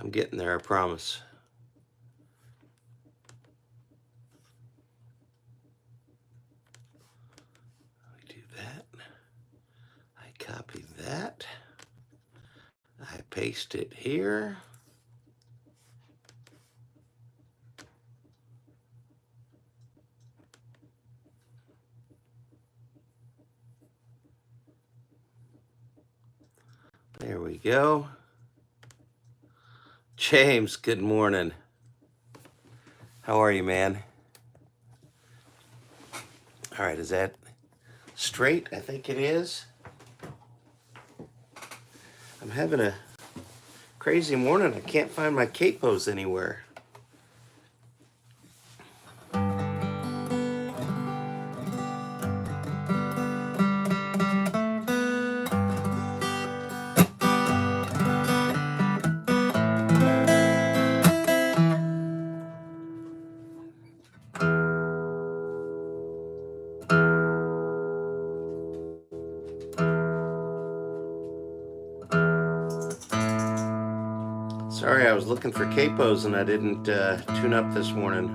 I'm getting there, I promise. We do that. I copy that. I paste it here. There we go. James, good morning. How are you, man? All right, is that straight? I think it is. I'm having a crazy morning. I can't find my capos anywhere. Sorry, I was looking for capos and I didn't tune up this morning.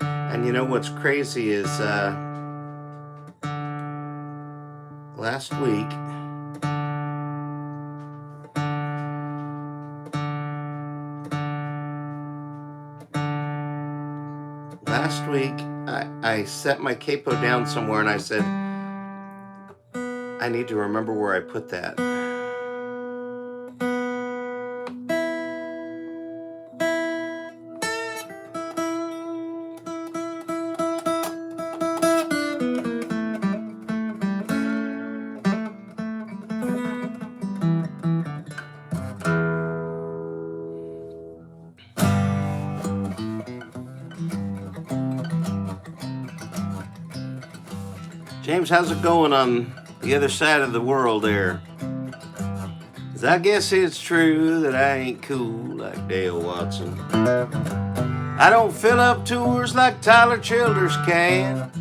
And you know what's crazy is last week I set my capo down somewhere and I said, I need to remember where I put that. James, how's it going on the other side of the world there? 'Cause I guess it's true that I ain't cool like Dale Watson. I don't fill up tours like Tyler Childers can.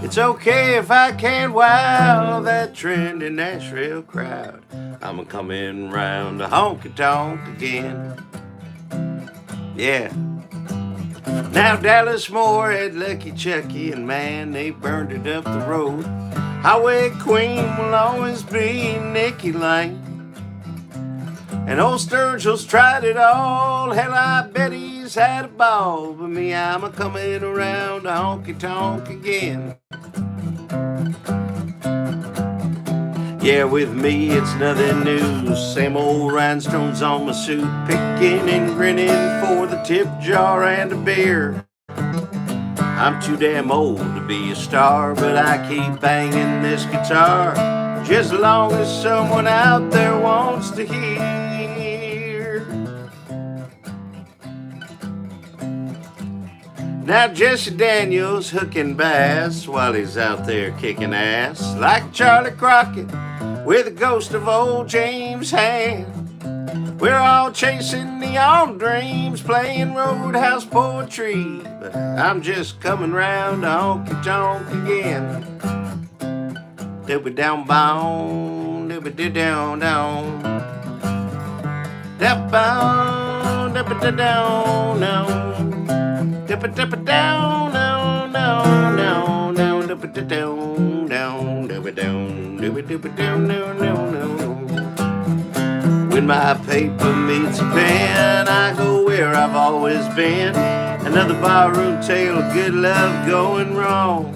It's okay if I can't wow that trendy Nashville crowd. I'm a-comin' round to Honky Tonk again. Yeah. Now Dallas Moore had Lucky Chucky, and man, they burned it up the road. Highway Queen will always be Nikki Lane. And old Sturgill's tried it all. Hell, I bet he's had a ball. But me, I'm a-comin' around to Honky Tonk again. Yeah, with me it's nothing new. Same old rhinestones on my suit, picking and grinning for the tip jar and a beer. I'm too damn old to be a star, but I keep banging this guitar just as long as someone out there wants to hear. Now Jesse Daniels hooking bass while he's out there kicking ass like Charlie Crockett with the ghost of old James Hand. We're all chasing neon dreams, playing roadhouse poetry, but I'm just coming round to Honky Tonk again. Dibba down bound, dibba down down, dip bound, dibba down down, dibba dibba down down down down down, dibba down down, dibba down, dibba down down down down. When my paper meets a pen, I go where I've always been. Another barroom tale of good love going wrong.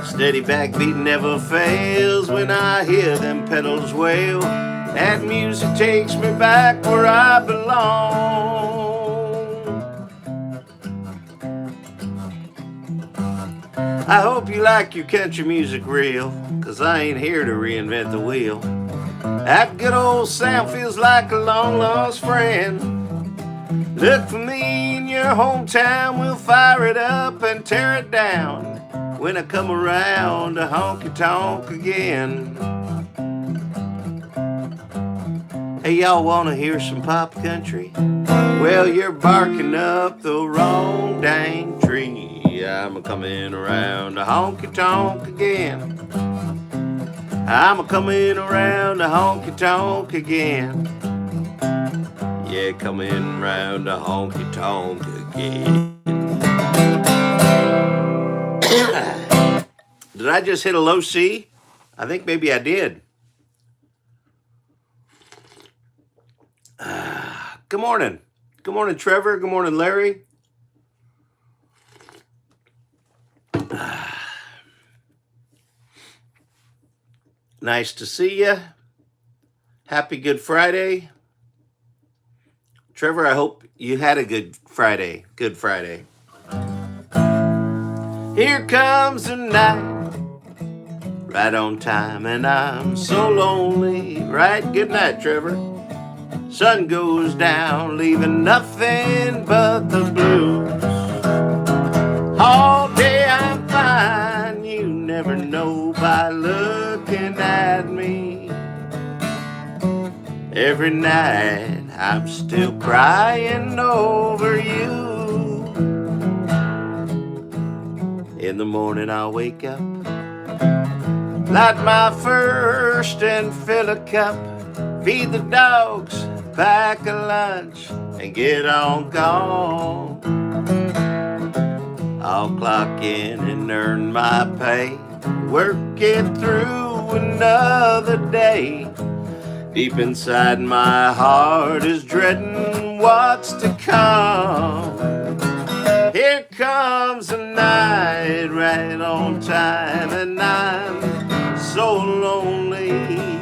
Steady backbeat never fails when I hear them pedals wail. That music takes me back where I belong. I hope you like your country music real, 'cause I ain't here to reinvent the wheel. That good old sound feels like a long lost friend. Look for me in your hometown, we'll fire it up and tear it down when I come around to Honky Tonk again. Hey, y'all wanna hear some pop country? Well, you're barking up the wrong dang tree. I'm a-comin' around to Honky Tonk again. I'm a-coming around the honky tonk again. Yeah, coming round the honky tonk again. Did I just hit a low C? I think maybe I did. Good morning. Good morning, Trevor. Good morning, Larry. Nice to see you. Happy Good Friday. Trevor, I hope you had a good Friday. Good Friday. Here comes the night, right on time, and I'm so lonely. Right? Good night, Trevor. Sun goes down, leaving nothing but the blues. All day I'm fine, you never know by looking at me. Every night I'm still crying over you. In the morning I'll wake up, light my first and fill a cup, feed the dogs, pack a lunch, and get on gone. I'll clock in and earn my pay, work it through another day. Deep inside my heart is dreading what's to come. Here comes the night, right on time, and I'm so lonely.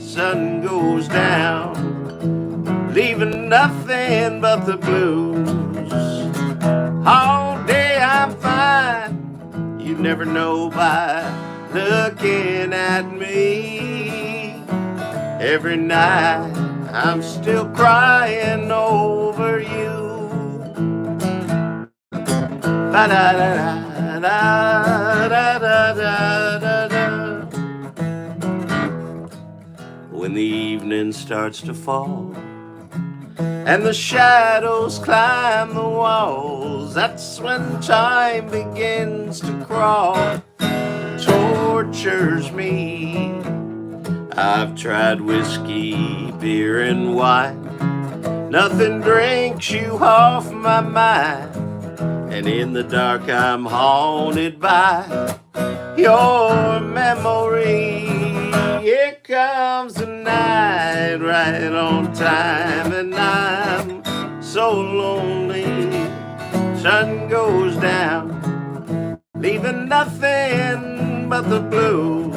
Sun goes down, leaving nothing but the blues. All day I'm fine, you never know by looking at me. Every night I'm still crying over you. When the evening starts to fall and the shadows climb the walls, that's when time begins to crawl, tortures me. I've tried whiskey, beer, and wine. Nothing drinks you off my mind. And in the dark I'm haunted by your memory. Here comes the night, right on time, and I'm so lonely. Sun goes down, leaving nothing but the blues.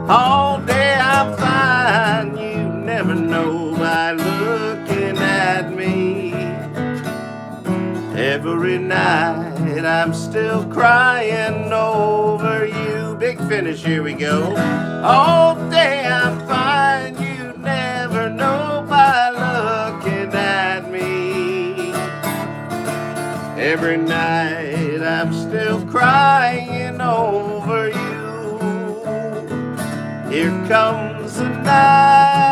All day I'm fine, you never know by looking at me. Every night I'm still crying over you. Big finish, here we go. All day I'm fine, you never know by looking at me. Every night I'm still crying over you. Here comes the night.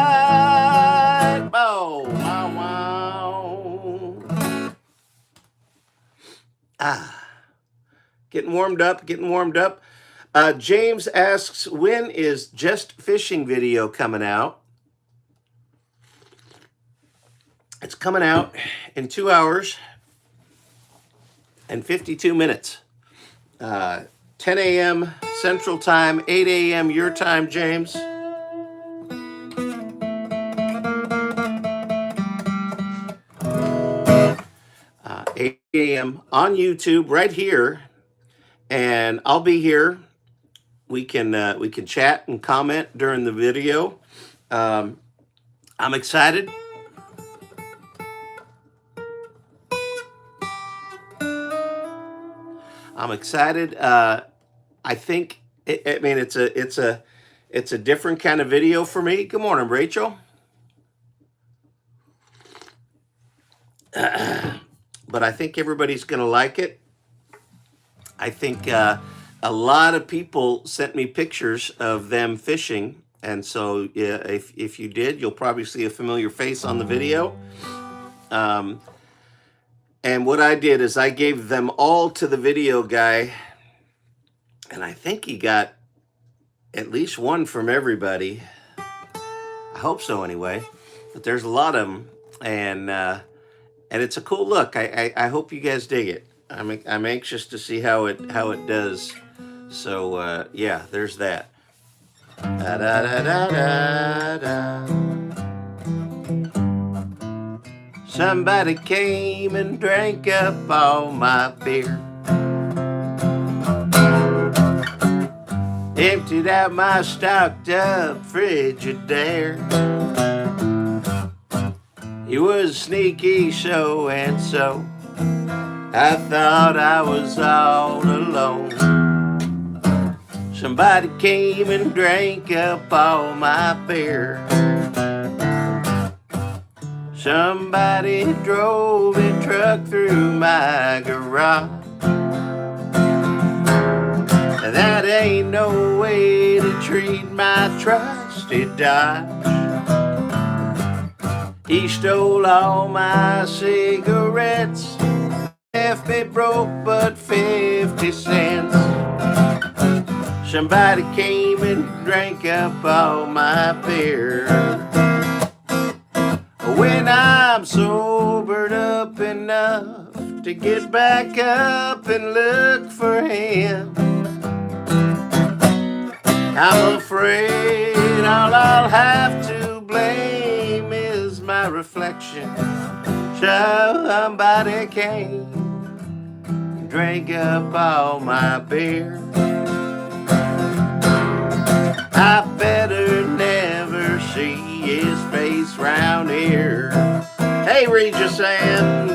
Oh, wow, wow. Getting warmed up. James asks, when is Just Fishing video coming out? It's coming out in 2 hours and 52 minutes. 10 a.m. Central Time, 8 a.m. your time, James. 8 a.m. on YouTube right here, and I'll be here. We can chat and comment during the video. I'm excited. I think it's a different kind of video for me. Good morning, Rachel. But I think everybody's going to like it. I think a lot of people sent me pictures of them fishing. And so if you did, you'll probably see a familiar face on the video. And what I did is I gave them all to the video guy. And I think he got at least one from everybody. I hope so anyway. But there's a lot of them, and it's a cool look. I hope you guys dig it. I'm anxious to see how it does. So yeah, there's that. Da, da, da, da, da, da. Somebody came and drank up all my beer. Emptied out my stocked up Frigidaire. He was sneaky so and so. I thought I was all alone. Somebody came and drank up all my beer. Somebody drove a truck through my garage. That ain't no way to treat my trusty Dodge. He stole all my cigarettes, left me broke but 50 cents. Somebody came and drank up all my beer. When I'm sobered up enough to get back up and look for him, I'm afraid all I'll have to blame is my reflection. Somebody came and drank up all my beer. I better never see his face round here. Hey, Regis Sam,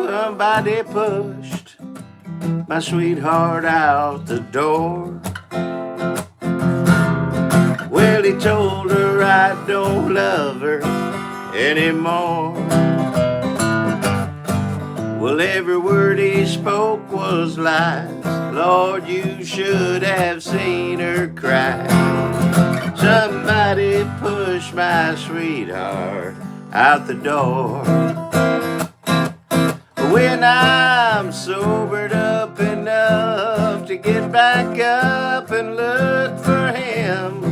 somebody pushed my sweetheart out the door. Well, he told her I don't love her anymore. Well, every word he spoke was lies. Lord, you should have seen her cry. Somebody pushed my sweetheart out the door. When I'm sobered up enough to get back up and look for him,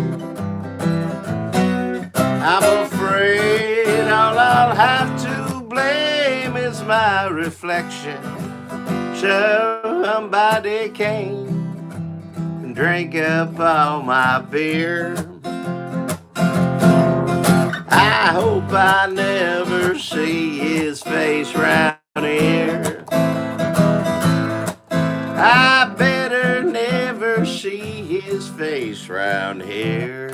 I'm afraid all I'll have to blame is my reflection. Somebody came and drank up all my beer. I hope I never see his face round here. I better never see his face round here.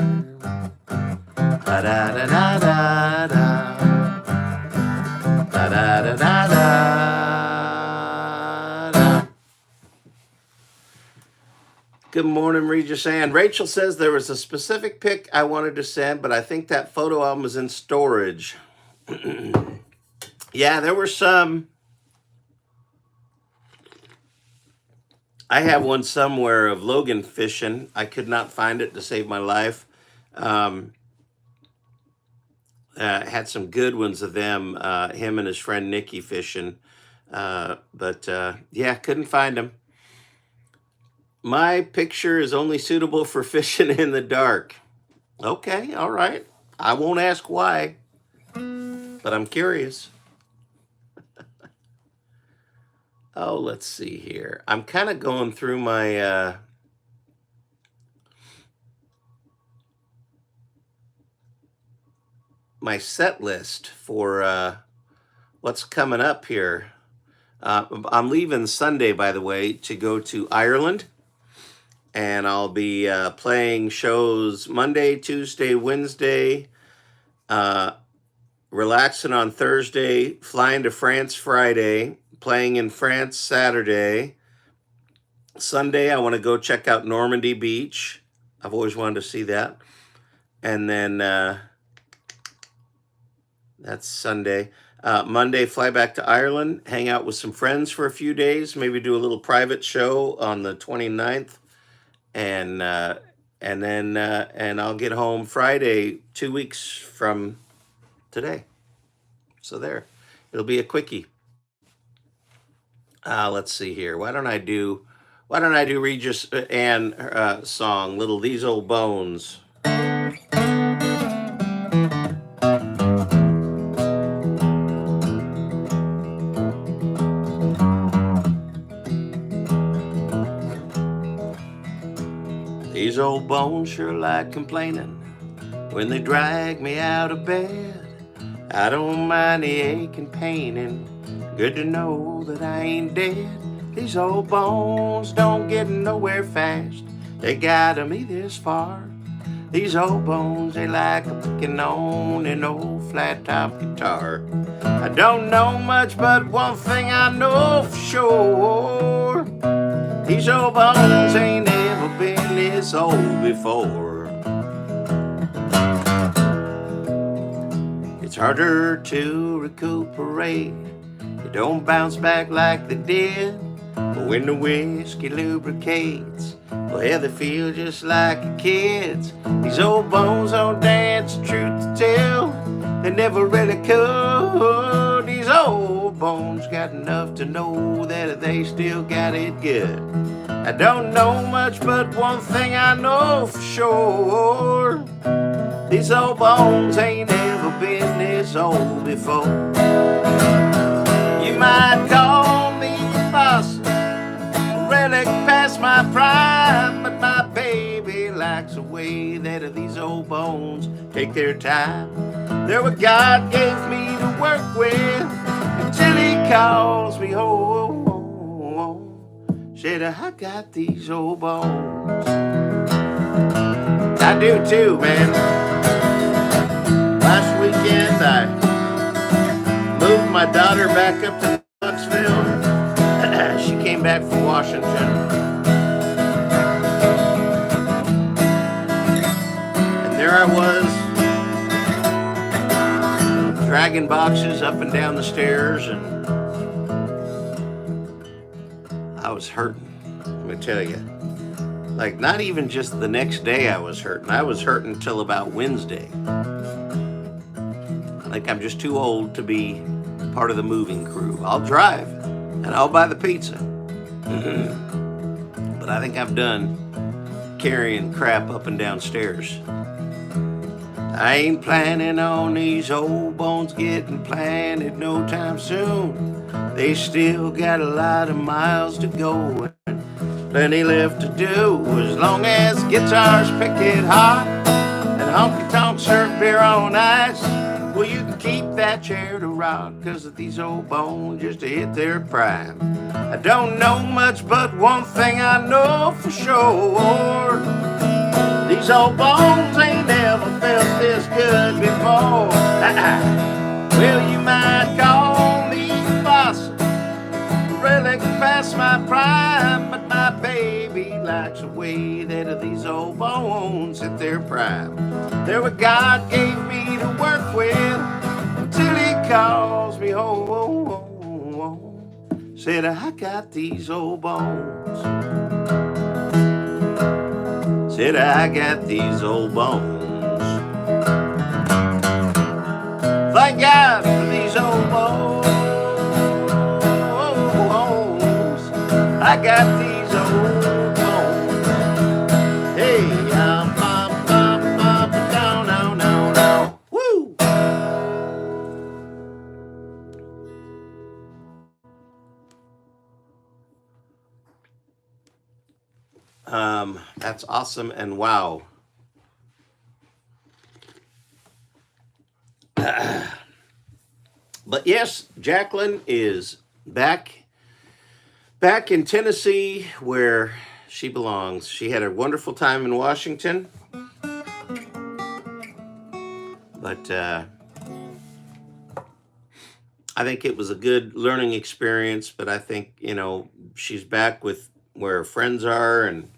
Da da da da da da da da da da da. Good morning, Regis Ann. Rachel says there was a specific pic I wanted to send, but I think that photo album is in storage. Yeah, there were some. I have one somewhere of Logan fishing. I could not find it to save my life. Had some good ones of them, him and his friend Nicky fishing. But yeah, couldn't find them. My picture is only suitable for fishing in the dark. Okay, all right. I won't ask why, but I'm curious. Oh, let's see here. I'm kind of going through my my set list for what's coming up here. I'm leaving Sunday, by the way, to go to Ireland. And I'll be playing shows Monday, Tuesday, Wednesday, relaxing on Thursday, flying to France Friday, playing in France Saturday. Sunday, I want to go check out Normandy Beach. I've always wanted to see that. And then that's Sunday. Monday, fly back to Ireland, hang out with some friends for a few days, maybe do a little private show on the 29th. and and I'll get home Friday, 2 weeks from today. So there, it'll be a quickie. Let's see here. Why don't I do Regis Ann song, Little These Old Bones. These old bones sure like complaining when they drag me out of bed. I don't mind the ache and pain, and good to know that I ain't dead. These old bones don't get nowhere fast. They guided me this far. These old bones, they like a picking on an old flat top guitar. I don't know much, but one thing I know for sure. These old bones ain't never been this old before. It's harder to recuperate. It don't bounce back like they did. But when the whiskey lubricates, well, they feel just like a kid's. These old bones don't dance, truth to tell, they never really could. These old bones got enough to know that they still got it good. I don't know much, but one thing I know for sure. These old bones ain't never been this old before. You might call me a fossil, a relic past my prime, but my baby likes the way that these old bones take their time. They're what God gave me to work with until He calls me home. Said I got these old bones. I do too, man. Last weekend I moved my daughter back up to Knoxville. She came back from Washington. And there I was, dragging boxes up and down the stairs, and I was hurting, let me tell you. Like, not even just the next day I was hurting. I was hurting till about Wednesday. Like, I'm just too old to be part of the moving crew. I'll drive, and I'll buy the pizza. But I think I'm done carrying crap up and down stairs. I ain't planning on these old bones getting planted no time soon. They still got a lot of miles to go, and plenty left to do. As long as guitars pick it hot and Honky Tonk serve beer on ice, well, you can keep that chair to rock, 'cause these old bones just hit their prime. I don't know much, but one thing I know for sure. These old bones ain't never felt this good before. Well, you might call me fossil, relic past my prime, but my baby likes the way that these old bones hit their prime. They're what God gave me to work with until He calls me home. Said I got these old bones. Said I got these old bones. Thank God for these old bones. I got these old bones. Hey, I'm down, now. Woo! That's awesome, and wow. But yes, Jacqueline is back in Tennessee, where she belongs. She had a wonderful time in Washington, but I think it was a good learning experience. But I think, she's back with where her friends are, and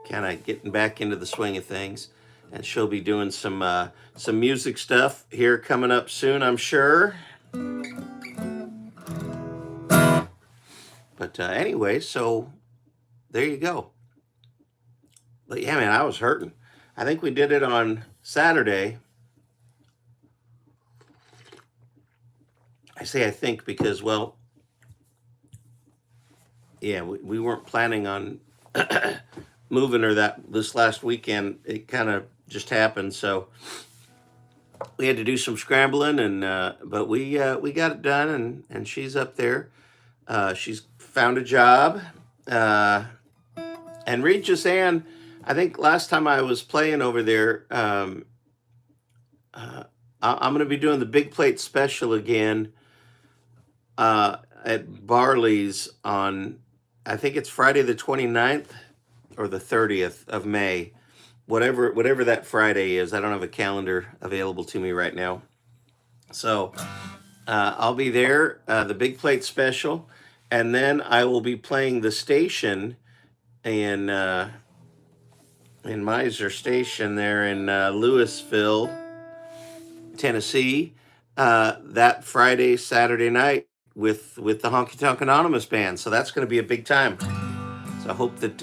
kind of getting back into the swing of things. And she'll be doing some music stuff here coming up soon, I'm sure. But anyway, so there you go. But yeah, man, I was hurting. I think we did it on Saturday. I say I think because, well, yeah, we weren't planning on moving her this last weekend. It kind of just happened, so we had to do some scrambling, and but we got it done, and she's up there. She's found a job, and Regis Ann. I think last time I was playing over there, I'm going to be doing the big plate special again at Barley's on, I think it's Friday the 29th or the 30th of May, whatever that Friday is. I don't have a calendar available to me right now, so I'll be there, the big plate special, and then I will be playing the station in Miser Station there in Louisville, Tennessee, that Friday, Saturday night with the Honky Tonk Anonymous band. So that's going to be a big time. So I hope that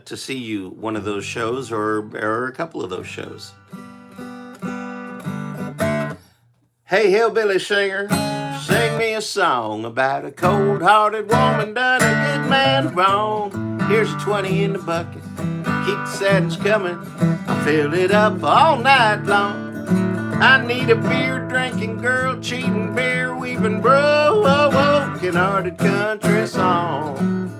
to see you one of those shows or a couple of those shows. Hey, hillbilly singer, sing me a song about a cold-hearted woman done a good man wrong. Here's a 20 in the bucket, keep the sadness coming, I'll fill it up all night long. I need a beer-drinking girl, cheating, beer-weaving, broken-hearted country song.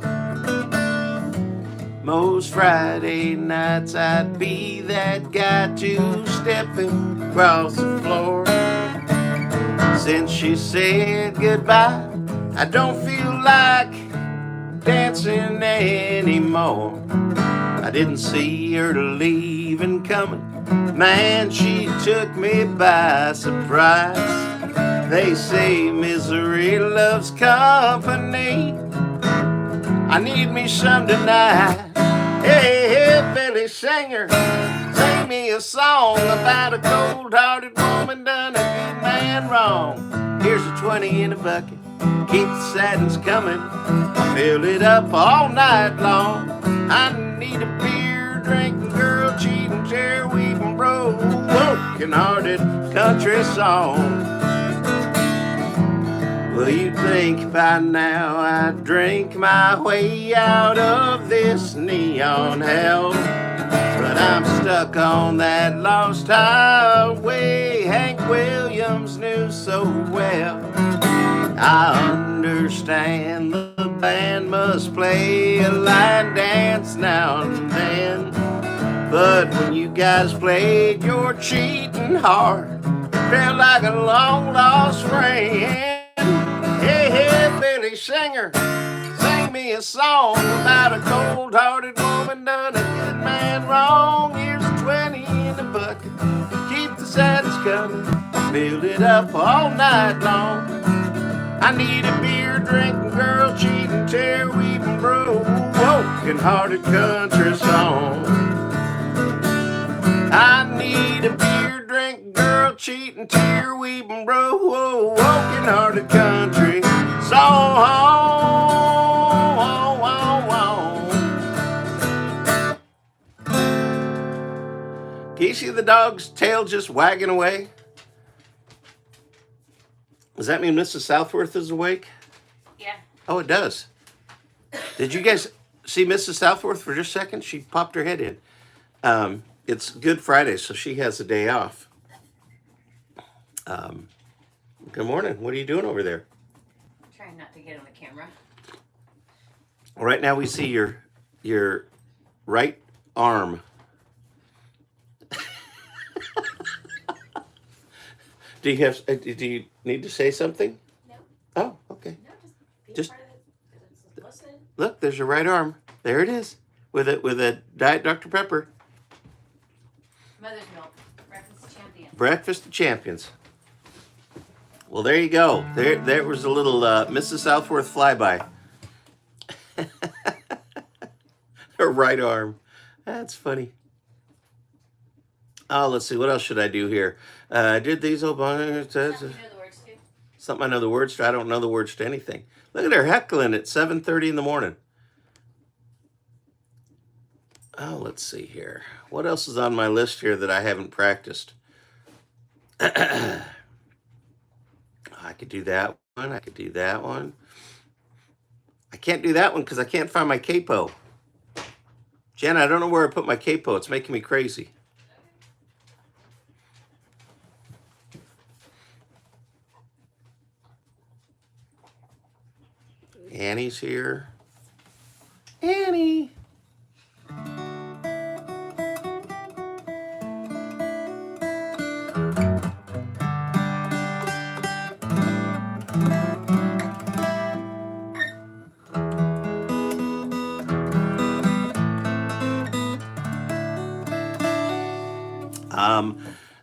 Most Friday nights I'd be that guy two-stepping across the floor. Since she said goodbye, I don't feel like dancing anymore. I didn't see her leaving coming. Man, she took me by surprise. They say misery loves company. I need me some tonight. Hey, hillbilly singer, sing me a song about a cold-hearted woman done a good man wrong. Here's a 20 in a bucket, keep the sadness coming, I'll fill it up all night long. I need a beer-drinking girl, cheating, chair-weaving, broken-hearted country song. Well, you'd think by now I'd drink my way out of this neon hell, but I'm stuck on that lost highway Hank Williams knew so well. I understand the band must play a line dance now and then, but when you guys played your cheating heart, it felt like a long-lost friend. Hey, hey, Billy singer, sing me a song about a cold-hearted woman done a good man wrong. Here's a 20 in the bucket, keep the sadness coming, fill it up all night long. I need a beer-drinking girl, cheating, tear-weaving, broken-hearted country song. I need a beer-drinking girl, cheating, tear-weaving, broken-hearted country song. Can you see the dog's tail just wagging away? Does that mean Mrs. Southworth is awake? Yeah. Oh, it does. Did you guys see Mrs. Southworth for just a second? She popped her head in. It's Good Friday, so she has a day off. Good morning. What are you doing over there? I'm trying not to get on the camera. Right now we see your right arm. Do you need to say something? No. Oh, okay. No, Just part of it. Listen. Look, there's your right arm. There it is, with a Diet Dr. Pepper. Mother's milk. Breakfast of champions. Breakfast of champions. Well, there you go. There was a little Mrs. Southworth flyby. Her right arm. That's funny. Oh, let's see. What else should I do here? Did these old Something you know the words to. something I know the words to? I don't know the words to anything. Look at her heckling at 7:30 in the morning. Oh, let's see here. What else is on my list here that I haven't practiced? I could do that one. I could do that one. I can't do that one because I can't find my capo. Jen, I don't know where I put my capo. It's making me crazy. Annie's here. Annie.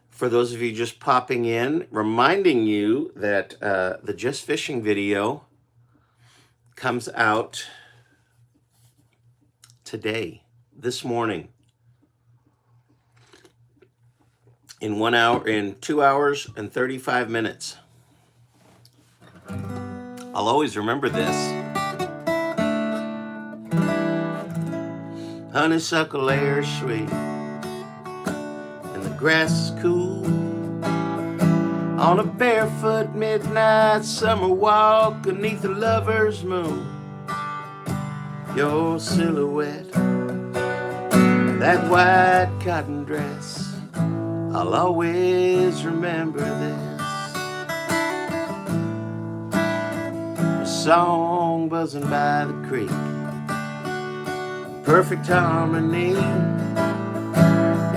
For those of you just popping in, reminding you that the Just Fishing video comes out today, this morning, in 1 hour, in 2 hours and 35 minutes. I'll always remember this. Honeysuckle air sweet, and the grass is cool. On a barefoot midnight summer walk beneath a lover's moon. Your silhouette, that white cotton dress, I'll always remember this. A song buzzing by the creek, perfect harmony.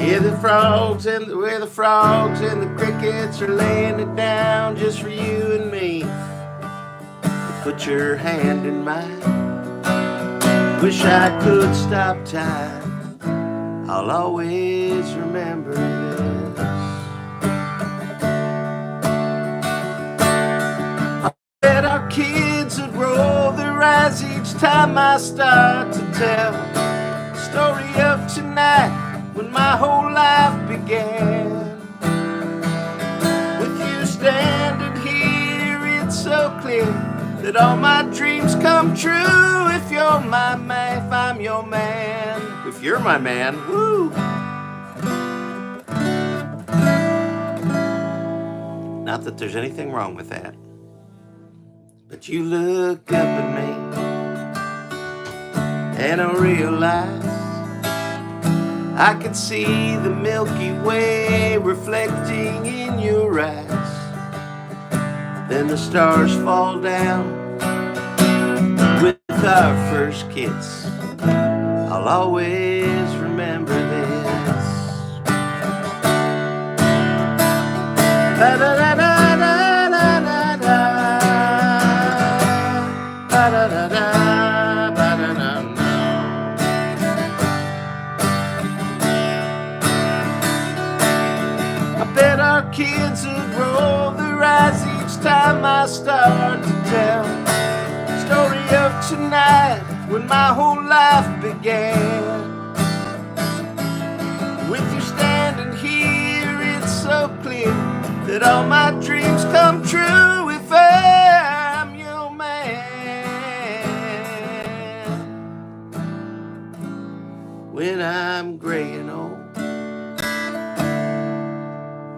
Where the frogs and the crickets are laying it down just for you and me. Put your hand in mine. Wish I could stop time. I'll always remember this. I bet our kids would roll their eyes each time I start to tell the story of tonight, when my whole life began. With you standing here, it's so clear that all my dreams come true. If you're my man, if I'm your man, if you're my man, woo. Not that there's anything wrong with that, but you look up at me and I realize I could see the Milky Way reflecting in your eyes. Then the stars fall down with our first kiss. I'll always remember this. Ba-da-da-da-da-da-da-da. Ba-da-da-da, ba-da-da-da. Bet our kids would roll their eyes each time I start to tell the story of tonight, when my whole life began. With you standing here, it's so clear that all my dreams come true if I'm your man. When I'm gray and old.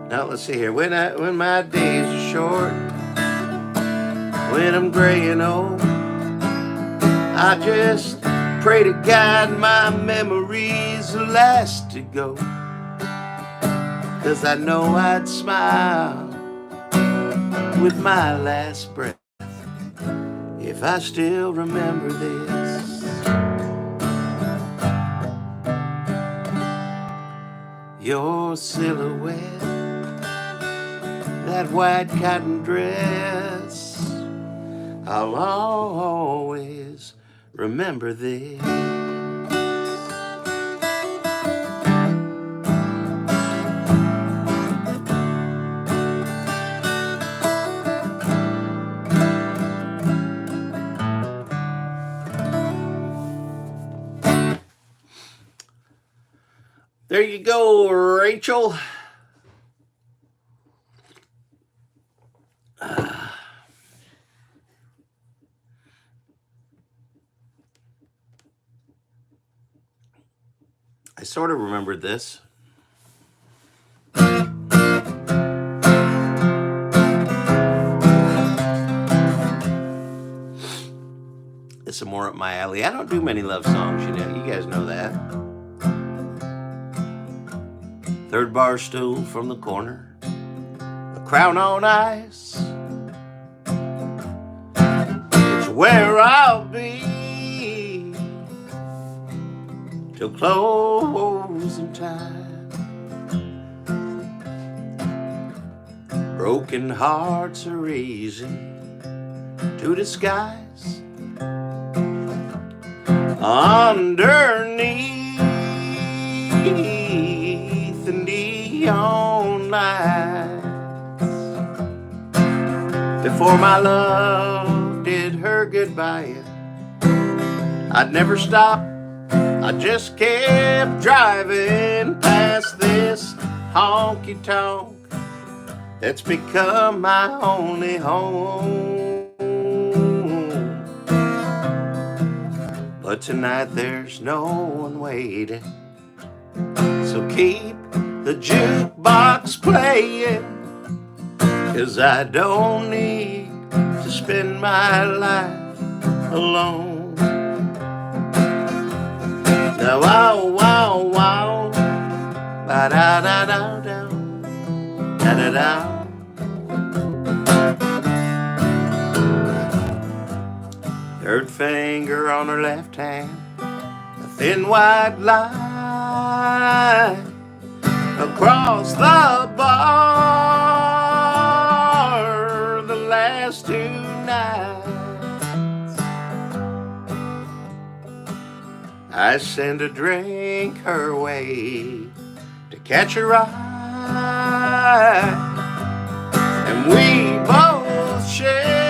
Now let's see here. When my days are short, when I'm gray and old, I just pray to God my memories will last to go. 'Cause I know I'd smile with my last breath if I still remember this. Your silhouette, that white cotton dress, I'll always remember this. There you go, Rachel. sort of remembered this. It's more up my alley. I don't do many love songs, you know. You guys know that. Third bar stool from the corner, a crown on ice. It's where I'll be till closing time. Broken hearts are easy to disguise underneath the neon lights. Before my love did her goodbye, I'd never stop. I just kept driving past this honky tonk that's become my only home. But tonight there's no one waiting, so keep the jukebox playing, 'cause I don't need to spend my life alone. Now, wow, wow, wow, ba da da da da, da da da. Third finger on her left hand, a thin white line across the bar. The last 2 nights, I send a drink her way to catch her eye, and we both share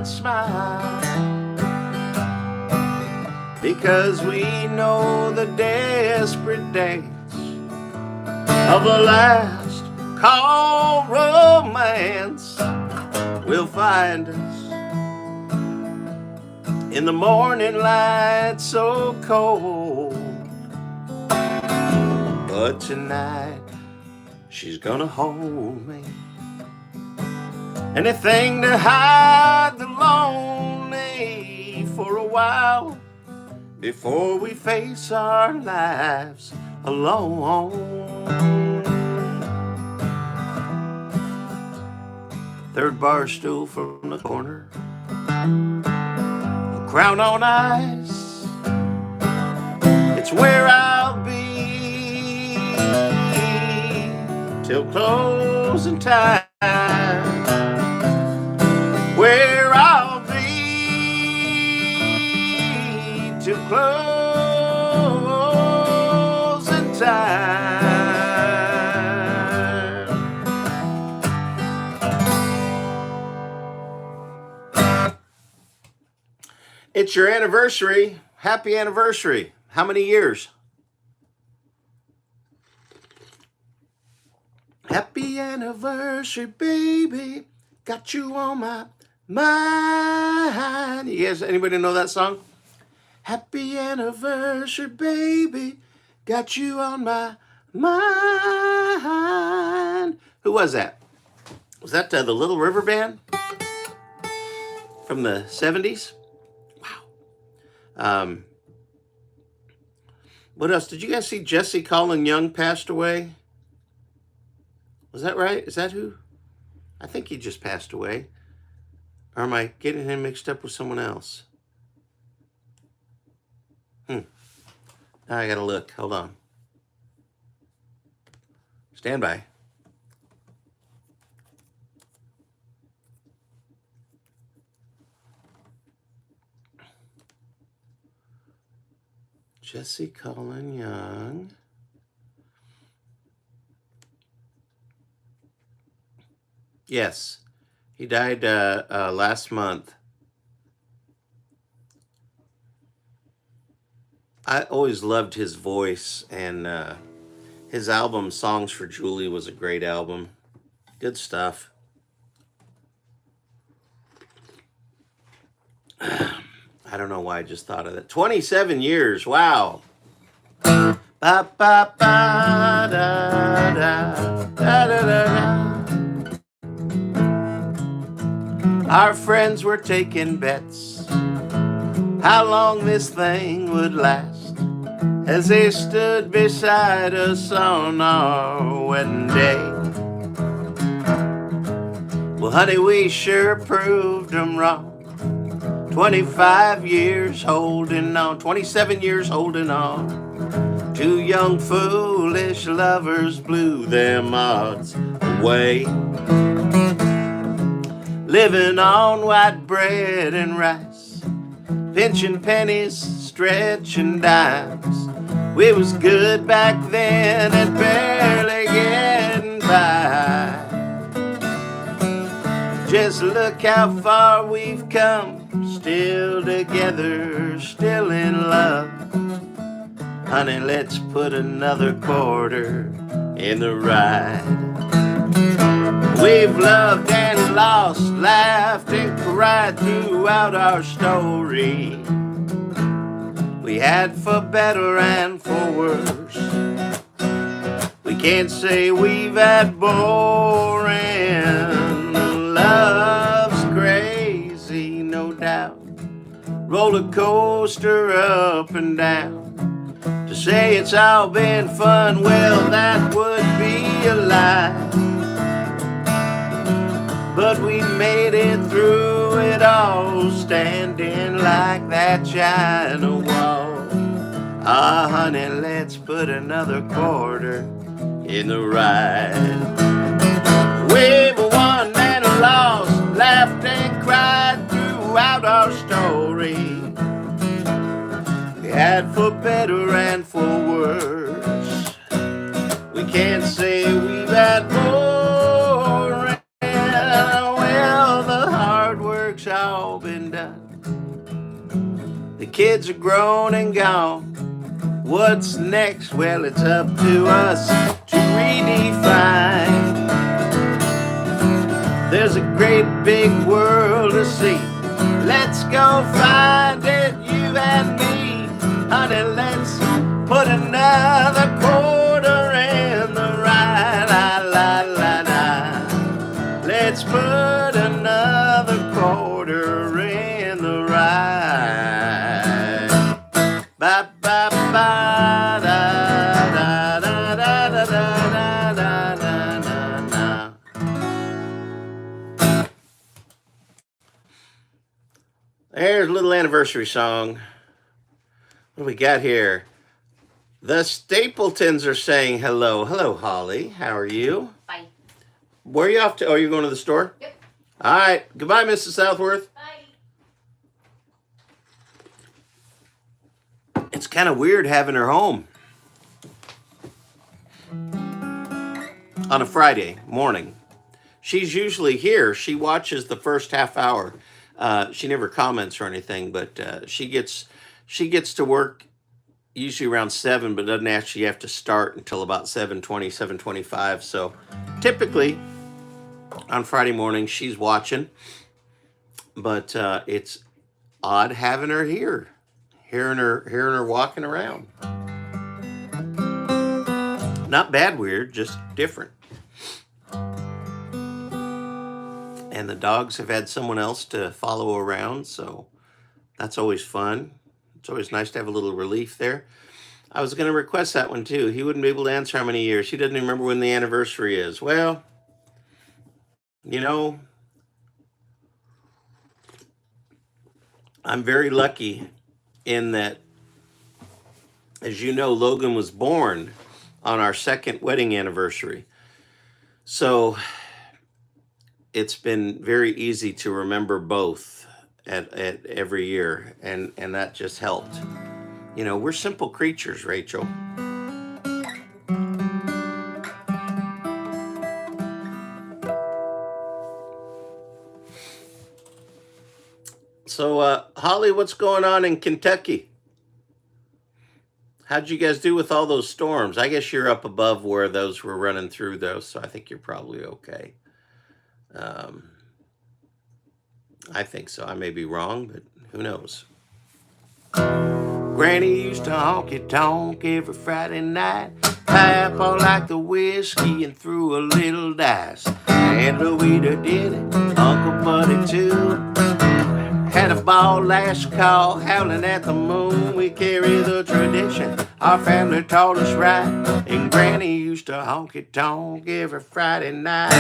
smile, because we know the desperate days of the last call romance will find us in the morning light so cold. But tonight she's gonna hold me, anything to hide the lonely for a while before we face our lives alone. Third bar stool from the corner, a crown on ice. It's where I'll be till closing time. Where I'll be till closing time. It's your anniversary. Happy anniversary. How many years? Happy anniversary, baby. Got you on my mind. You guys, anybody know that song? Happy anniversary, baby. Got you on my mind. Who was that? Was that the Little River Band from the 70s? Wow. What else? Did you guys see Jesse Colin Young passed away? Was that right? Is that who? I think he just passed away. Or am I getting him mixed up with someone else? Now I gotta look. Hold on. Stand by. Jesse Colin Young. Yes, he died last month. I always loved his voice, and his album Songs for Julie was a great album. Good stuff. I I don't know why I just thought of that. 27 years. Wow. Ba ba ba da da da da da da. Our friends were taking bets how long this thing would last as they stood beside us on our wedding day. Well, honey, we sure proved them wrong. 25 years holding on, 27 years holding on. Two young foolish lovers blew them odds away. Living on white bread and rice, pinching pennies, stretching dimes. We was good back then and barely getting by. Just look how far we've come, still together, still in love. Honey, let's put another quarter in the ride. We've loved and lost, laughed and cried throughout our story. We had for better and for worse. We can't say we've had boring. Love's crazy, no doubt. Roller coaster up and down. To say it's all been fun, well, that would be a lie. But we made it through it all, standing like that China wall. Ah, honey, let's put another quarter in the ride. We've won and lost, laughed and cried throughout our story. We had for better and for worse. We can't say we've had more. Well, the hard work's all been done. The kids are grown and gone. What's next? Well, it's up to us to redefine. There's a great big world to see. Let's go find it, you and me. Honey, let's put another quarter in the ride. La, la, la, la. Let's put another quarter in the ride. Ba, ba, ba, da, da, da, da, da, da, da, da, da, da. There's a little anniversary song. What do we got here? The Stapletons are saying hello. Hello, Holly. How are you? Bye. Where are you off to? Oh, you're going to the store? Yep. All right. Goodbye, Mrs. Southworth. Bye. It's kind of weird having her home on a Friday morning. She's usually here. She watches the first half hour. She never comments or anything, but she gets to work usually around 7, but doesn't actually have to start until about 7:20, 7:25. So typically on Friday morning she's watching, but it's odd having her here, hearing her walking around. Not bad weird, just different. And the dogs have had someone else to follow around, so that's always fun. It's always nice to have a little relief there. I was going to request that one too. He wouldn't be able to answer how many years. He doesn't even remember when the anniversary is. Well, you know, I'm very lucky in that, as you know, Logan was born on our second wedding anniversary. So it's been very easy to remember both at every year, and that just helped. You know, we're simple creatures, Rachel. So, Holly, what's going on in Kentucky? How'd you guys do with all those storms? I guess you're up above where those were running through, though, so I think you're probably okay. I think so. I may be wrong, but who knows? Granny used to honky tonk every Friday night. Papa liked the whiskey and threw a little dice. Aunt Louita did it, Uncle Buddy too. Had a ball last call, howling at the moon. We carry the tradition our family taught us right. And Granny used to honky tonk every Friday night.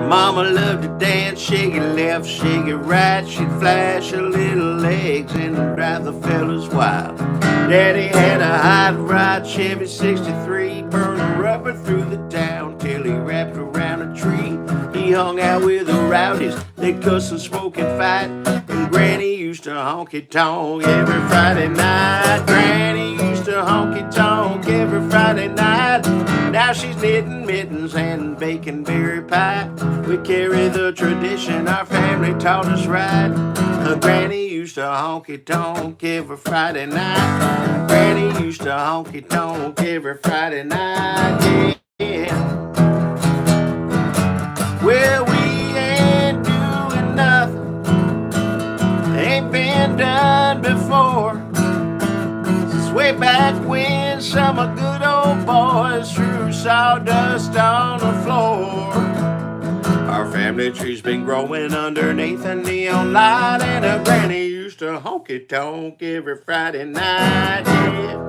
Mama loved to dance, shake it left, shake it right. She'd flash her little legs and drive the fellas wild. Daddy had a hot rod Chevy 63, burning rubber through the town till he wrapped around a tree. He hung out with the rowdies, they'd cuss and smoke and fight. And Granny used to honky tonk every Friday night. Granny used to honky tonk every Friday night. Now she's knitting mittens and baking berry pie. We carry the tradition our family taught us right. Granny used to honky tonk every Friday night. Granny used to honky tonk every Friday night. Yeah. Well, we ain't doing nothing, ain't been done before. Since way back when some of good old boys threw sawdust on the floor. Our family tree's been growing underneath a neon light, and a granny used to honky tonk every Friday night. Yeah.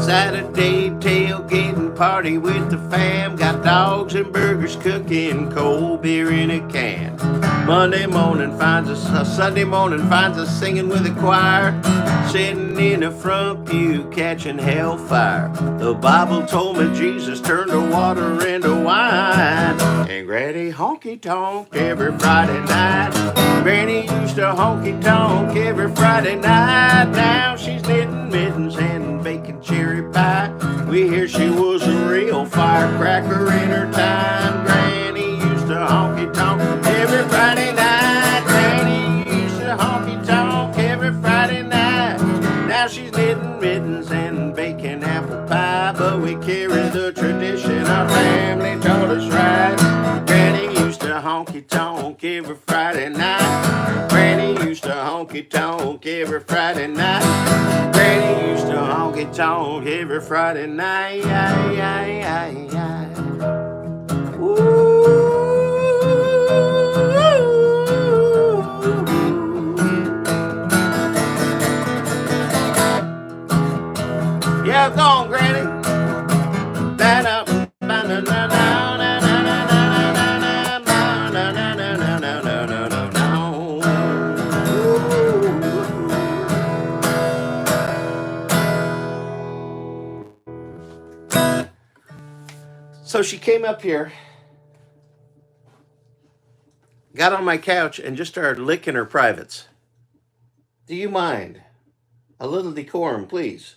Saturday tailgating party with the fam. Got dogs and burgers cooking, cold beer in a can. Monday morning finds us, Sunday morning finds us singing with the choir. Sitting in the front pew catching hellfire. The Bible told me Jesus turned the water into wine. And Granny honky tonk every Friday night. Granny used to honky tonk every Friday night. Now she's knitting mittens and baking cherry pie. We hear she was a real firecracker in her time. Granny used to honky tonk every Friday night. Granny used to honky tonk every Friday night. Now she's knitting mittens and baking apple pie. But we carry the tradition our family taught us right. Granny used to honky tonk every Friday night. Granny used to honky tonk every Friday night. Granny used to honky tonk every Friday night. Ooh. Yeah, go on, Granny. So she came up here, got on my couch, and just started licking her privates. Do you mind? A little decorum, please.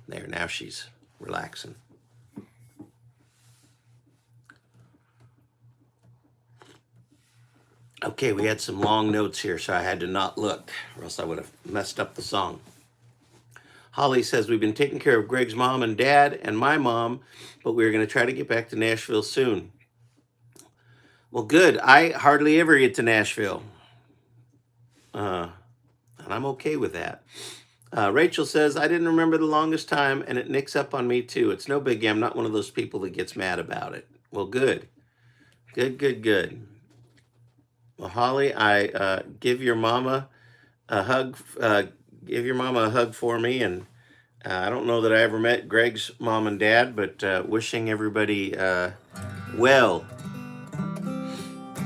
There, now she's relaxing. Okay, we had some long notes here, so I had to not look, or else I would have messed up the song. Holly says, we've been taking care of Greg's mom and dad and my mom, but we're going to try to get back to Nashville soon. Well, good. I hardly ever get to Nashville. And I'm okay with that. Rachel says, I didn't remember the longest time, and it nicks up on me too. It's no biggie. I'm not one of those people that gets mad about it. Well, good. Good. Well, Holly, I give your mama a hug. Give your mama a hug for me. And I don't know that I ever met Greg's mom and dad, but wishing everybody well.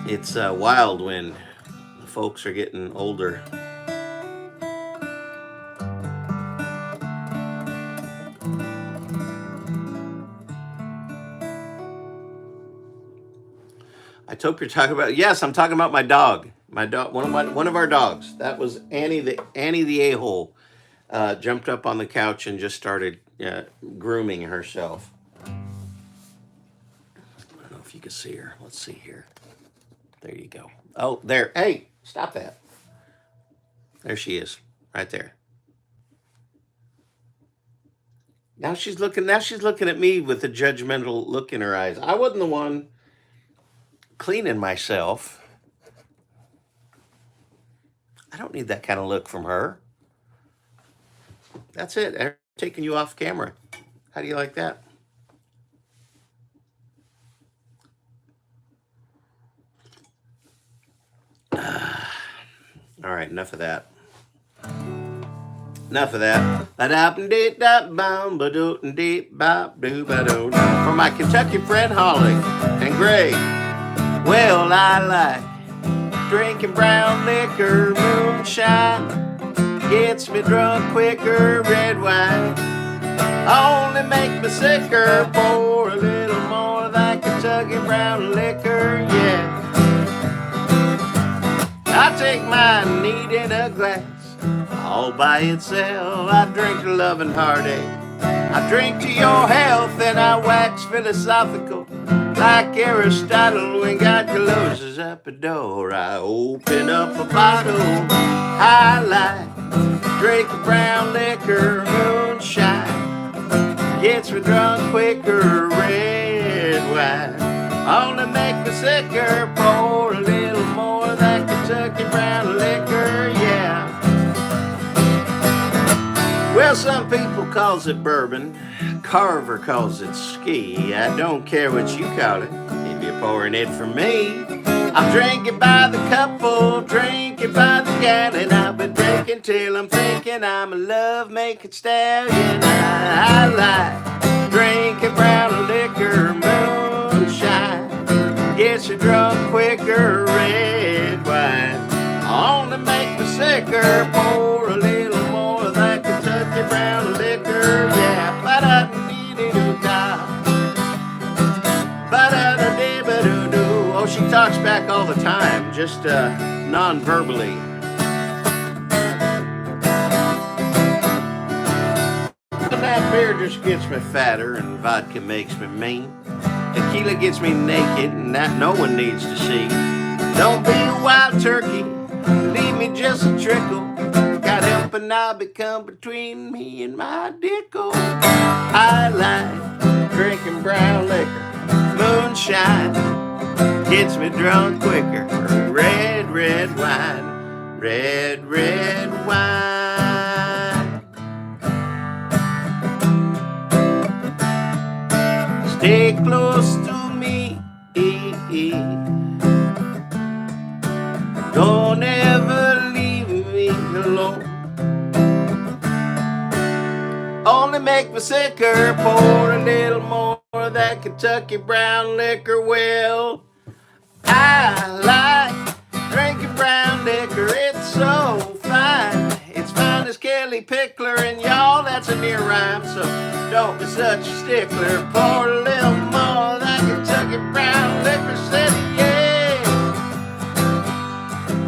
It's wild when folks are getting older. I hope you're talking about. Yes, I'm talking about my dog. My dog, one of our dogs. That was Annie the a-hole. Jumped up on the couch and just started grooming herself. I don't know if you can see her. Let's see here. There you go. Oh, there. Hey, stop that. There she is, right there. Now she's looking at me with a judgmental look in her eyes. I wasn't the one cleaning myself. I don't need that kind of look from her. That's it. I'm taking you off camera. How do you like that? All right, enough of that. Enough of that. For my Kentucky friend Holly and Greg. Well, I like drinking brown liquor, moonshine. Gets me drunk quicker, red wine. Only make me sicker, pour a little more of that Kentucky brown liquor, yeah. I take my neat in a glass, all by itself. I drink to love and heartache. I drink to your health and I wax philosophical. Like Aristotle when God closes up a door, I open up a bottle. I like drink brown liquor, moonshine. Gets me drunk quicker, red wine. Only make me sicker, pour a little more of that Kentucky brown liquor, yeah. Well, some people calls it bourbon. Carver calls it ski. I don't care what you call it, if you're pouring it for me. I'm drinking by the couple, drinking by the gallon. I've been drinking till I'm thinking I'm a love-making stallion. I like drinking brown liquor, moonshine. Gets you drunk quicker, red wine. Only make me sicker, pour a little more of that Kentucky brown liquor, yeah. Oh, she talks back all the time, just non-verbally. That beer just gets me fatter and vodka makes me mean. Tequila gets me naked and that no one needs to see. Don't be a wild turkey, leave me just a trickle. Got help and I'll become between me and my dickle. I like drinking brown liquor, moonshine. Gets me drunk quicker, red, red wine, red, red wine. Stay close to me, don't ever leave me alone. Only make me sicker, pour a little more of that Kentucky brown liquor, well. I like drinking brown liquor, it's so fine. It's fine as Kelly Pickler, and y'all, that's a near rhyme, so don't be such a stickler. Pour a little more of that Kentucky brown liquor, said yeah.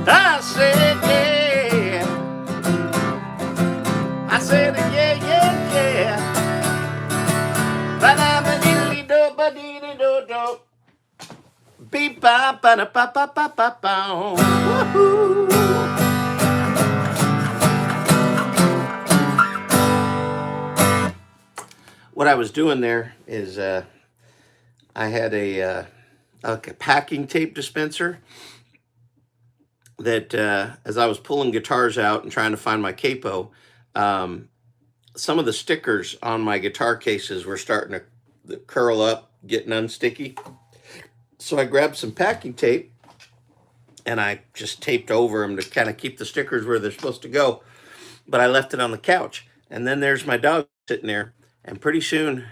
I said yeah. I said yeah, yeah, yeah. Ba-da-ba-dee-dee-do-ba-dee-dee-do-do. Beep ba ba da ba ba ba ba ba. Woohoo! What I was doing there is I had a packing tape dispenser that as I was pulling guitars out and trying to find my capo, some of the stickers on my guitar cases were starting to curl up, getting unsticky. So I grabbed some packing tape and I just taped over them to kind of keep the stickers where they're supposed to go. But I left it on the couch. And then there's my dog sitting there. And pretty soon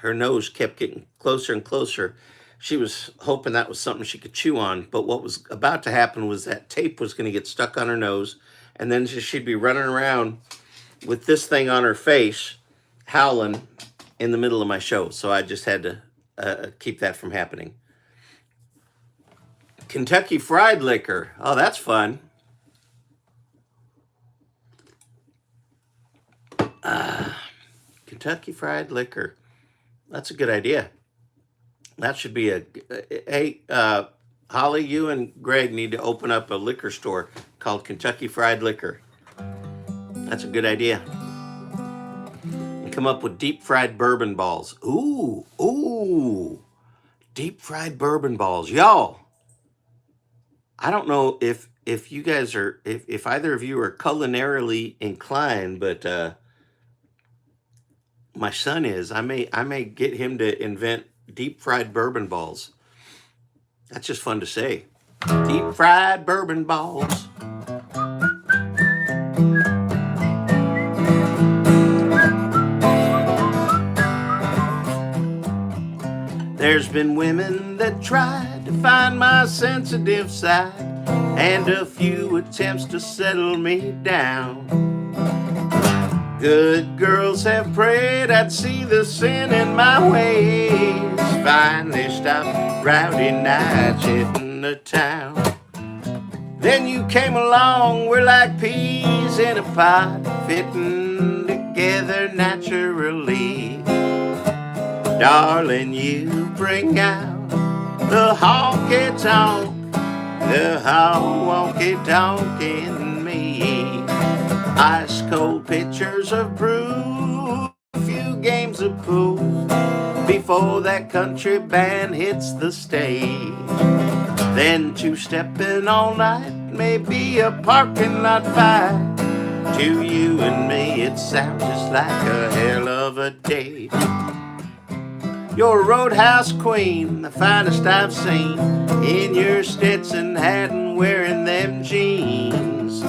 her nose kept getting closer and closer. She was hoping that was something she could chew on. But what was about to happen was that tape was going to get stuck on her nose. And then she'd be running around with this thing on her face, howling in the middle of my show. So I just had to keep that from happening. Kentucky Fried Liquor. Oh, that's fun. Kentucky Fried Liquor. That's a good idea. That should be hey, Holly, you and Greg need to open up a liquor store called Kentucky Fried Liquor. That's a good idea. And come up with deep fried bourbon balls. Ooh, deep fried bourbon balls. Y'all, I don't know if you guys are if either of you are culinarily inclined, but my son is. I may get him to invent deep fried bourbon balls. That's just fun to say. Deep fried bourbon balls. There's been women that tried to find my sensitive side, and a few attempts to settle me down. Good girls have prayed I'd see the sin in my ways. Finally stopped rowdy nights hitting the town. Then you came along, we're like peas in a pod, fitting together naturally. Darling, you bring out the honky tonk, the honky tonk in me. Ice cold pitchers of brew, a few games of pool before that country band hits the stage. Then two-stepping all night, maybe a parking lot fight. To you and me, it sounds just like a hell of a day. You're a roadhouse queen, the finest I've seen, in your Stetson hat and wearing them jeans.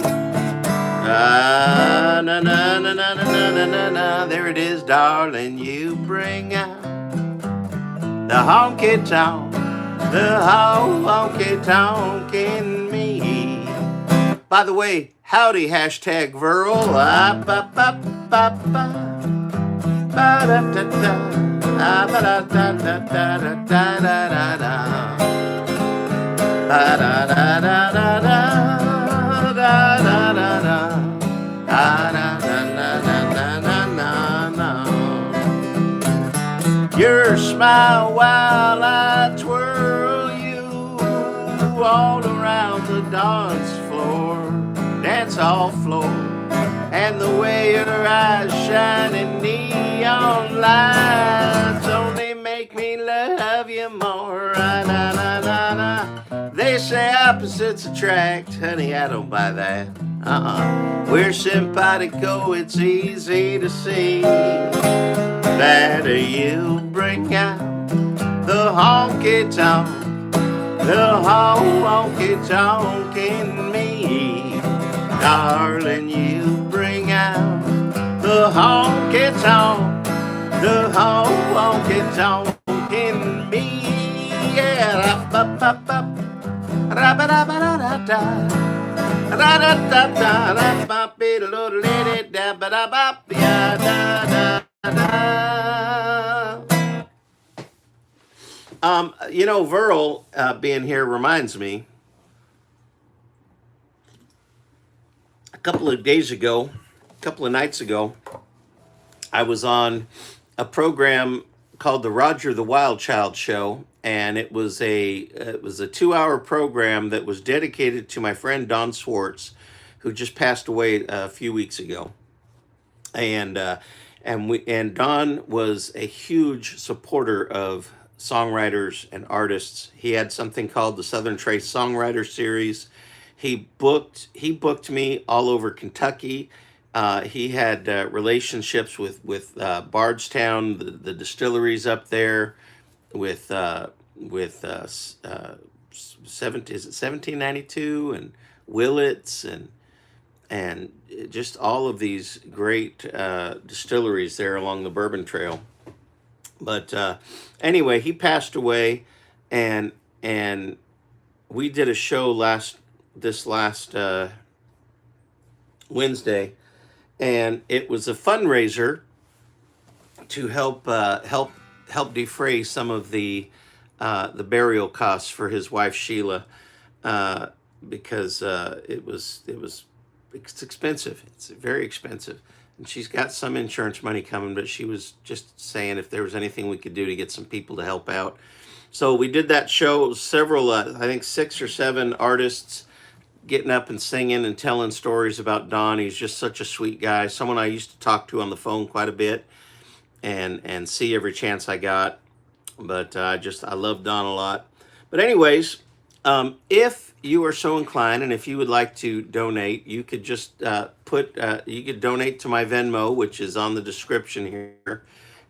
Ah, na na na na na na na na. There it is, darling. You bring out the honky tonk, the honky tonk in me. By the way, howdy, hashtag Virl. Ba ba ba ba ba da da da. Ba da da da da da da da da. Ba da da da da da da da da da. Your smile while I twirl you all around the dance hall floor, and the way your eyes shine in neon lights only make me love you more. They say opposites attract, honey, I don't buy that. We're simpatico, it's easy to see that you bring out the honky tonk, the honky tonk in me. Darling, you bring out the honky tonk, the honky tonk in me. Yeah, Virl being here reminds me. A couple of nights ago, I was on a program called the Roger the Wild Child Show, and it was a 2-hour program that was dedicated to my friend Don Swartz, who just passed away a few weeks ago. And Don was a huge supporter of songwriters and artists. He had something called the Southern Trace Songwriter Series. He booked me all over Kentucky. He had relationships with Bardstown, the distilleries up there, with 1792 and Willits and just all of these great distilleries there along the Bourbon Trail. But anyway, he passed away, and we did a show this last Wednesday, and it was a fundraiser to help defray some of the burial costs for his wife Sheila, because it's expensive. It's very expensive. And she's got some insurance money coming, but she was just saying if there was anything we could do to get some people to help out. So we did that show. It was several, I think 6 or 7 artists getting up and singing and telling stories about Don. He's just such a sweet guy. Someone I used to talk to on the phone quite a bit and see every chance I got. But I love Don a lot. But anyways, If you are so inclined, and if you would like to donate, you could just you could donate to my Venmo, which is on the description here,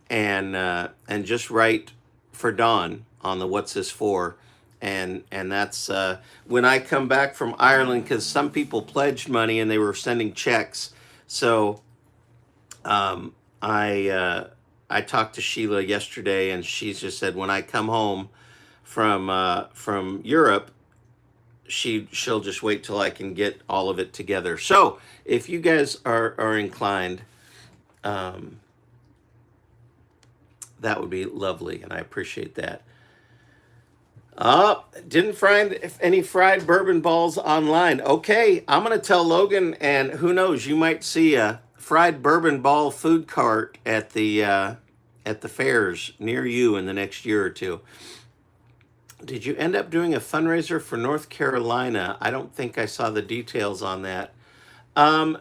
and just write for Dawn on the "What's this for," and that's when I come back from Ireland, because some people pledged money and they were sending checks. So um, I talked to Sheila yesterday, and she just said when I come home from Europe, she'll just wait till I can get all of it together. So if you guys are inclined, um, that would be lovely, and I appreciate that. Didn't find any fried bourbon balls online. Okay, I'm gonna tell Logan, and who knows, you might see a fried bourbon ball food cart at the fairs near you in the next year or two. Did you end up doing a fundraiser for North Carolina? I don't think I saw the details on that. Um,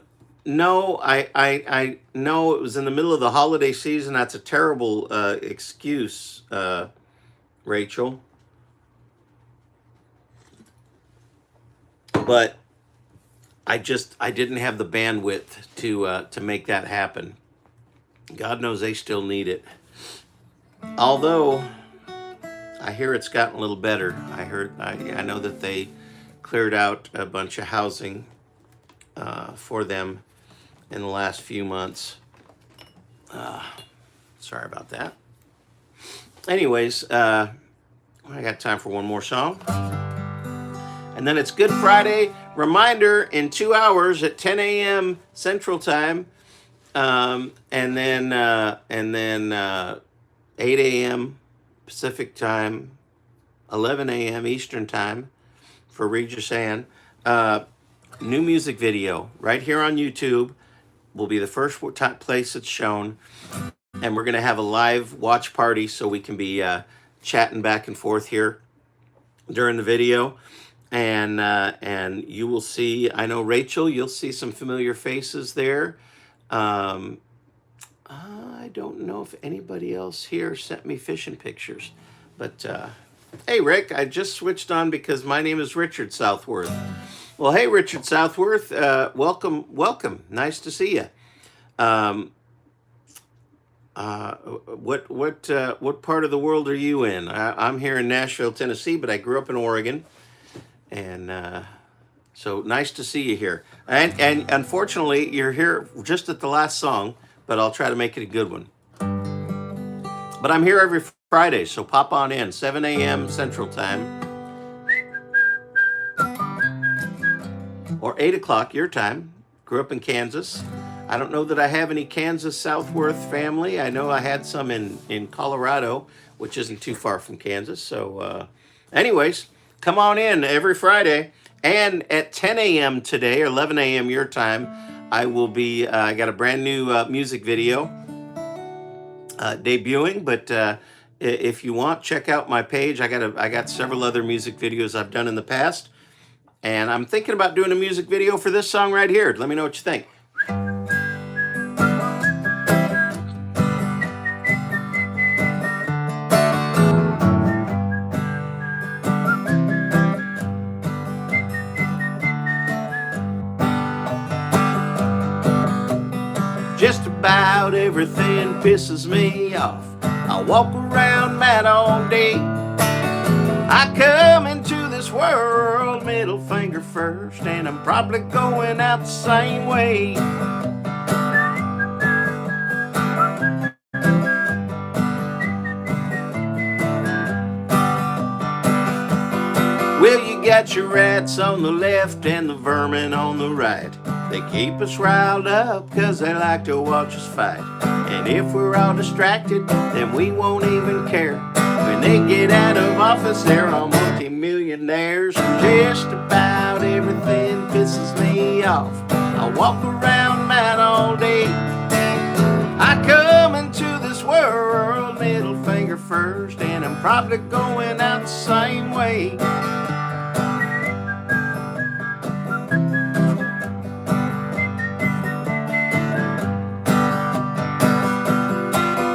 no, I know it was in the middle of the holiday season. That's a terrible excuse, Rachel. But I didn't have the bandwidth to make that happen. God knows they still need it. Although I hear it's gotten a little better. I know that they cleared out a bunch of housing for them in the last few months. Sorry about that. Anyways, I got time for one more song. And then it's Good Friday. Reminder, in 2 hours at 10 a.m. Central Time, and then 8 a.m. Pacific Time, 11 a.m. Eastern Time for Regis Ann. New music video right here on YouTube will be the first place it's shown. And we're going to have a live watch party so we can be chatting back and forth here during the video. And you will see, I know Rachel, you'll see some familiar faces there. I don't know if anybody else here sent me fishing pictures, but hey, Rick, I just switched on because my name is Richard Southworth. Well, hey, Richard Southworth, welcome. Nice to see you. What part of the world are you in? I'm here in Nashville, Tennessee, but I grew up in Oregon. And so nice to see you here. And unfortunately, you're here just at the last song, but I'll try to make it a good one. But I'm here every Friday, so pop on in, 7 a.m. Central Time. Or 8 o'clock your time. Grew up in Kansas. I don't know that I have any Kansas Southworth family. I know I had some in Colorado, which isn't too far from Kansas. So anyways, come on in every Friday. And at 10 a.m. today, or 11 a.m. your time, I will be, I got a brand new music video debuting. But if you want, check out my page. I got several other music videos I've done in the past. And I'm thinking about doing a music video for this song right here. Let me know what you think. Just about everything pisses me off. I walk around mad all day. I come into this world middle finger first, and I'm probably going out the same way. Well, you got your rats on the left and the vermin on the right. They keep us riled up cause they like to watch us fight. And if we're all distracted, then we won't even care. When they get out of office, they're all multi-millionaires. Just about everything pisses me off. I walk around mad all day. I come into this world middle finger first, and I'm probably going out the same way.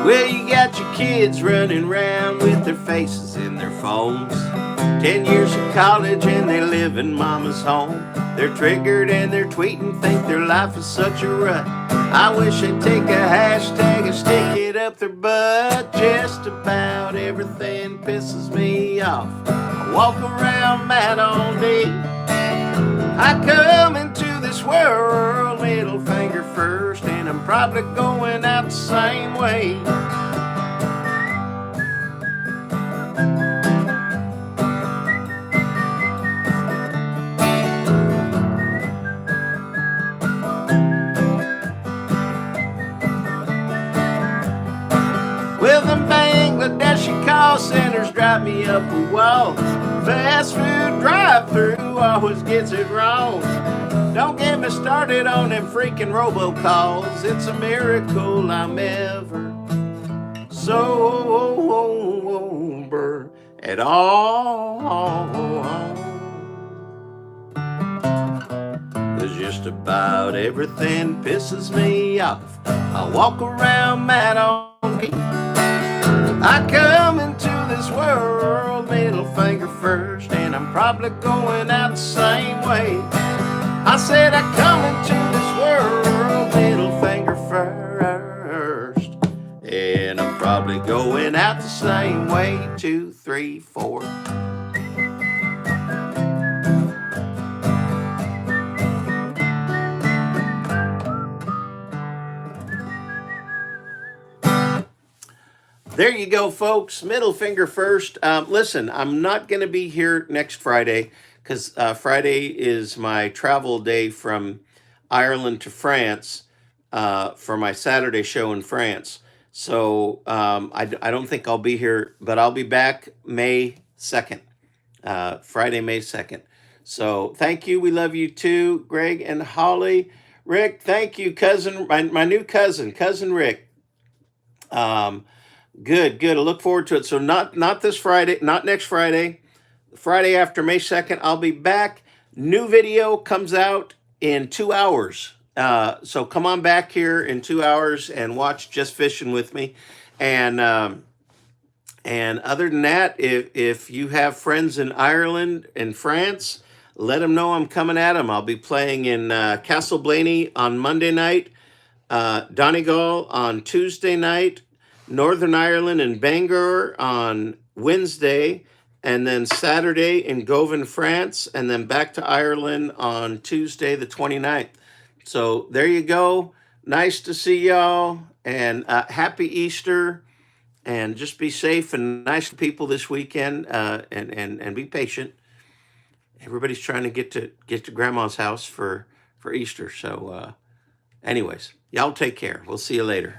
Well, you got your kids running around with their faces in their phones. 10 years of college and they live in mama's home. They're triggered and they're tweeting, think their life is such a rut. I wish they'd take a hashtag and stick it up their butt. Just about everything pisses me off. I walk around mad all day. I come into this world middle finger first, and I'm probably going out the same way. Well, the Bangladeshi call centers drive me up a wall. Fast food drive-through always gets it wrong. Don't get me started on them freaking robocalls. It's a miracle I'm ever sober at all. 'Cause just about everything pisses me off. I walk around mad on me. I come into this world middle finger first, and I'm probably going out the same way. I said I come into this world middle finger first, and I'm probably going out the same way. 2, 3, 4. There you go, folks. Middle finger first. Listen, I'm not going to be here next Friday because Friday is my travel day from Ireland to France for my Saturday show in France. So I don't think I'll be here, but I'll be back May 2nd, Friday, May 2nd. So thank you. We love you too, Greg and Holly. Rick, thank you, cousin, my new cousin Rick. Good. I look forward to it. So not this Friday, not next Friday. Friday after May 2nd, I'll be back. New video comes out in 2 hours. So come on back here in 2 hours and watch Just Fishing with me. And other than that, if you have friends in Ireland and France, let them know I'm coming at them. I'll be playing in Castle Blaney on Monday night, Donegal on Tuesday night, Northern Ireland and Bangor on Wednesday, and then Saturday in Govan, France, and then back to Ireland on Tuesday the 29th. So there you go. Nice to see y'all, and happy Easter, and just be safe and nice to people this weekend, and be patient. Everybody's trying to get to Grandma's house for Easter. So anyways, y'all take care. We'll see you later.